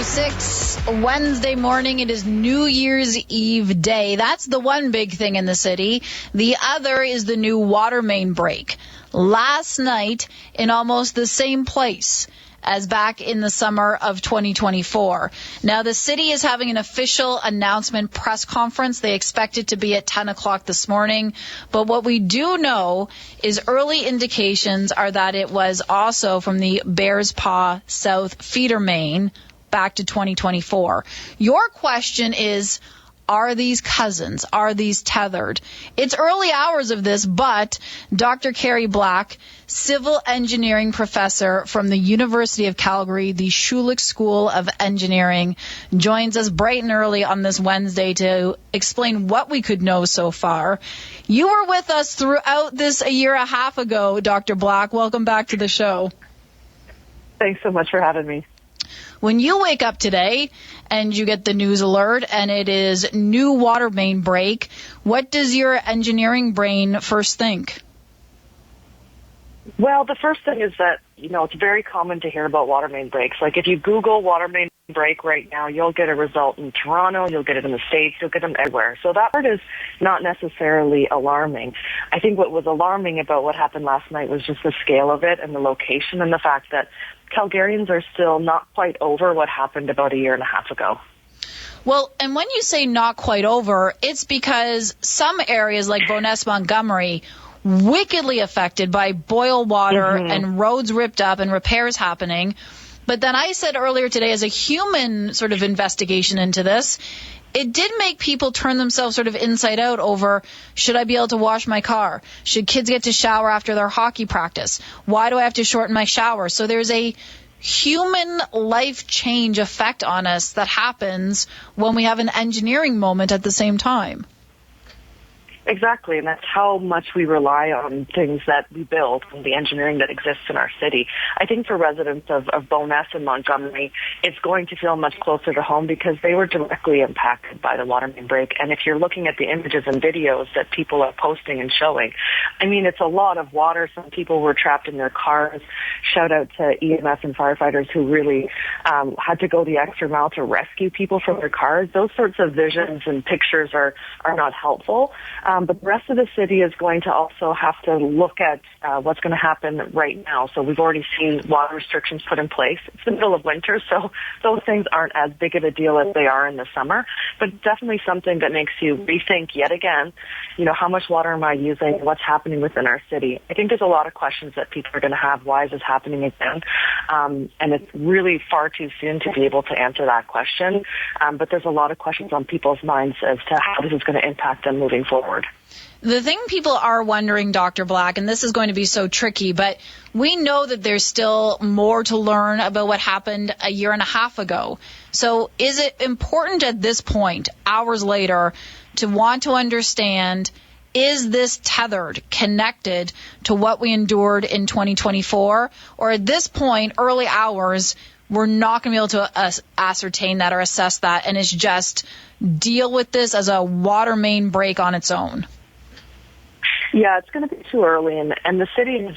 6:06 Wednesday morning. It is New Year's Eve day. That's the one big thing in the city. The other is the new water main break. Last night in almost the same place as back in the summer of 2024. Now, the city is having an official announcement press conference. They expect it to be at 10 o'clock this morning. But what we do know is early indications are that it was also from the Bears Paw South feeder main back to 2024. Your question is, are these cousins? Are these tethered? It's early hours of this, but Dr. Kerry Black, civil engineering professor from the University of Calgary, the Schulich School of Engineering, joins us bright and early on this Wednesday to explain what we could know so far. You were with us throughout this a year and a half ago, Dr. Black. Welcome back to the show. Thanks so much for having me. When you wake up today and you get the news alert and it is new water main break, what does your engineering brain first think? Well, the first thing is that, it's very common to hear about water main breaks. Like if you Google water main break right now, you'll get a result in Toronto, you'll get it in the States, you'll get them everywhere. So that part is not necessarily alarming. I think what was alarming about what happened last night was just the scale of it and the location and the fact that Calgarians are still not quite over what happened about a year and a half ago. Well, and when you say not quite over, it's because some areas like Bowness, Montgomery, wickedly affected by boil water and roads ripped up and repairs happening. But then I said earlier today, as a human sort of investigation into this, it did make people turn themselves sort of inside out over, should I be able to wash my car? Should kids get to shower after their hockey practice? Why do I have to shorten my shower? So there's a human life change effect on us that happens when we have an engineering moment at the same time. Exactly, and that's how much we rely on things that we build and the engineering that exists in our city. I think for residents of Bowness and Montgomery, it's going to feel much closer to home because they were directly impacted by the water main break. And if you're looking at the images and videos that people are posting and showing, it's a lot of water. Some people were trapped in their cars. Shout out to EMS and firefighters who really had to go the extra mile to rescue people from their cars. Those sorts of visions and pictures are not helpful. But the rest of the city is going to also have to look at what's going to happen right now. So we've already seen water restrictions put in place. It's the middle of winter, so those things aren't as big of a deal as they are in the summer. But definitely something that makes you rethink yet again, how much water am I using? What's happening within our city? I think there's a lot of questions that people are going to have. Why is this happening again? And it's really far too soon to be able to answer that question. But there's a lot of questions on people's minds as to how this is going to impact them moving forward. The thing people are wondering, Dr. Black, and this is going to be so tricky, but we know that there's still more to learn about what happened a year and a half ago. So is it important at this point, hours later, to want to understand, is this tethered, connected to what we endured in 2024? Or at this point, early hours, we're not going to be able to ascertain that or assess that, and it's just deal with this as a water main break on its own? Yeah, it's going to be too early, and the city has,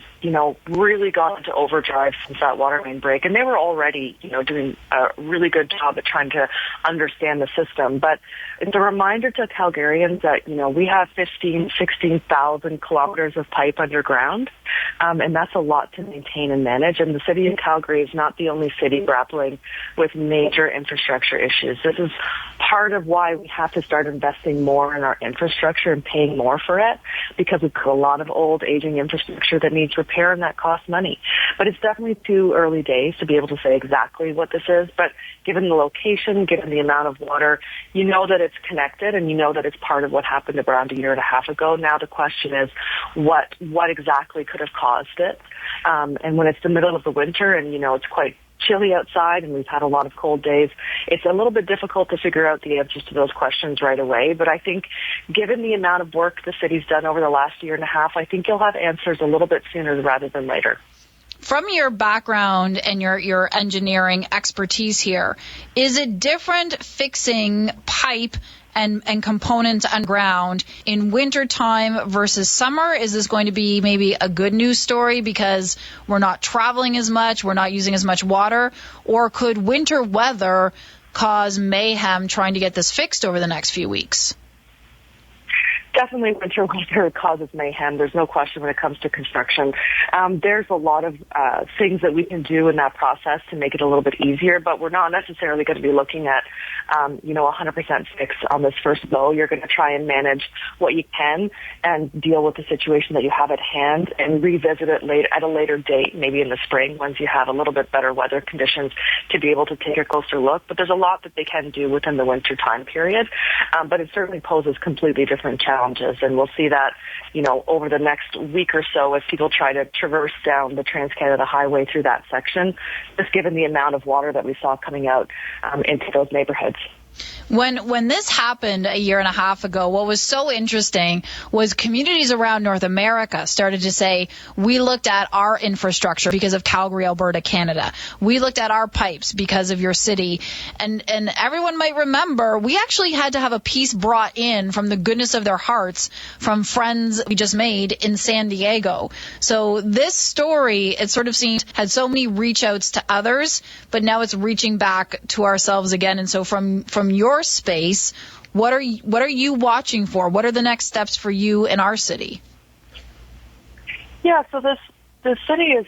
really gone into overdrive since that water main break, and they were already, doing a really good job at trying to understand the system. But it's a reminder to Calgarians that, we have 16,000 kilometers of pipe underground, and that's a lot to maintain and manage. And the city of Calgary is not the only city grappling with major infrastructure issues. This is part of why we have to start investing more in our infrastructure and paying more for it, because it's a lot of old, aging infrastructure that needs repair and that costs money. But it's definitely too early days to be able to say exactly what this is. But given the location, given the amount of water, you know that it's connected and you know that it's part of what happened around a year and a half ago. Now the question is what exactly could have caused it? And when it's the middle of the winter and, it's quite chilly outside and we've had a lot of cold days, it's a little bit difficult to figure out the answers to those questions right away. But I think given the amount of work the city's done over the last year and a half, I think you'll have answers a little bit sooner rather than later. From your background and your engineering expertise here, is it different fixing pipe and components underground in wintertime versus summer? Is this going to be maybe a good news story because we're not traveling as much, we're not using as much water? Or could winter weather cause mayhem trying to get this fixed over the next few weeks? Definitely winter weather causes mayhem. There's no question when it comes to construction. There's a lot of things that we can do in that process to make it a little bit easier, but we're not necessarily going to be looking at, 100% fix on this first go. You're going to try and manage what you can and deal with the situation that you have at hand and revisit it at a later date, maybe in the spring, once you have a little bit better weather conditions to be able to take a closer look. But there's a lot that they can do within the winter time period, but it certainly poses completely different challenges. And we'll see that, over the next week or so as people try to traverse down the Trans-Canada Highway through that section, just given the amount of water that we saw coming out into those neighborhoods. When this happened a year and a half ago, what was so interesting was communities around North America started to say, we looked at our infrastructure because of Calgary, Alberta, Canada. We looked at our pipes because of your city. And everyone might remember, we actually had to have a piece brought in from the goodness of their hearts from friends we just made in San Diego. So this story, it sort of seemed, had so many reach outs to others, but now it's reaching back to ourselves again. And so from your space, what are you watching for? What are the next steps for you in our city? Yeah, so the city is,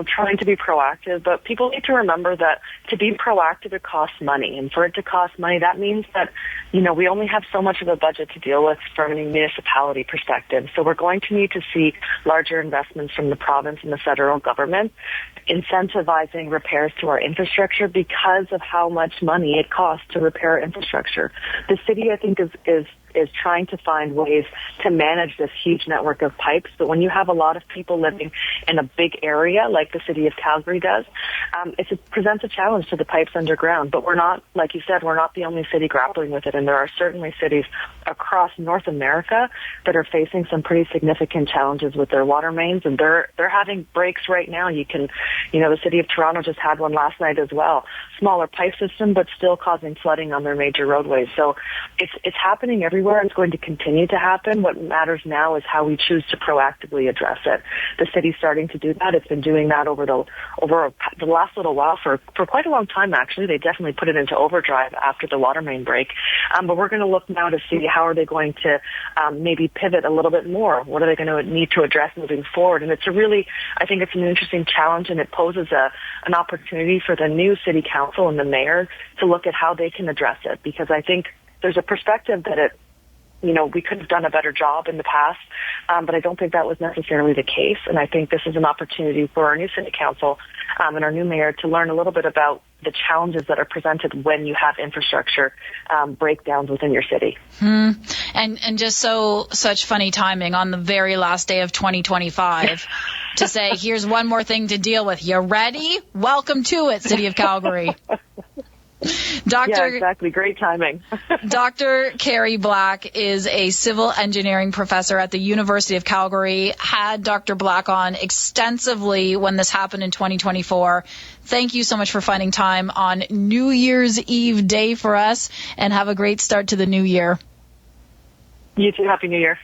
trying to be proactive, but people need to remember that to be proactive, it costs money. And for it to cost money, that means that, we only have so much of a budget to deal with from a municipality perspective. So we're going to need to see larger investments from the province and the federal government incentivizing repairs to our infrastructure because of how much money it costs to repair our infrastructure. The city, I think, is trying to find ways to manage this huge network of pipes. But when you have a lot of people living in a big area like the city of Calgary does, it presents a challenge to the pipes underground. But we're not, like you said, we're not the only city grappling with it. And there are certainly cities across North America that are facing some pretty significant challenges with their water mains. And they're having breaks right now. The city of Toronto just had one last night as well. Smaller pipe system, but still causing flooding on their major roadways. So it's happening everywhere. It's going to continue to happen. What matters now is how we choose to proactively address it. The city's starting to do that. It's been doing that over the last little while for quite a long time, actually. They definitely put it into overdrive after the water main break. But we're going to look now to see how are they going to maybe pivot a little bit more. What are they going to need to address moving forward? And I think it's an interesting challenge, and it poses an opportunity for the new city council and the mayor to look at how they can address it, because I think there's a perspective that we could have done a better job in the past, but I don't think that was necessarily the case. And I think this is an opportunity for our new city council and our new mayor to learn a little bit about the challenges that are presented when you have infrastructure breakdowns within your city. And just such funny timing on the very last day of 2025 to say, here's one more thing to deal with. You ready? Welcome to it, City of Calgary. Yeah, exactly. Great timing. Dr. Kerry Black is a civil engineering professor at the University of Calgary. Had Dr. Black on extensively when this happened in 2024. Thank you so much for finding time on New Year's Eve day for us, and have a great start to the new year. You too. Happy New Year.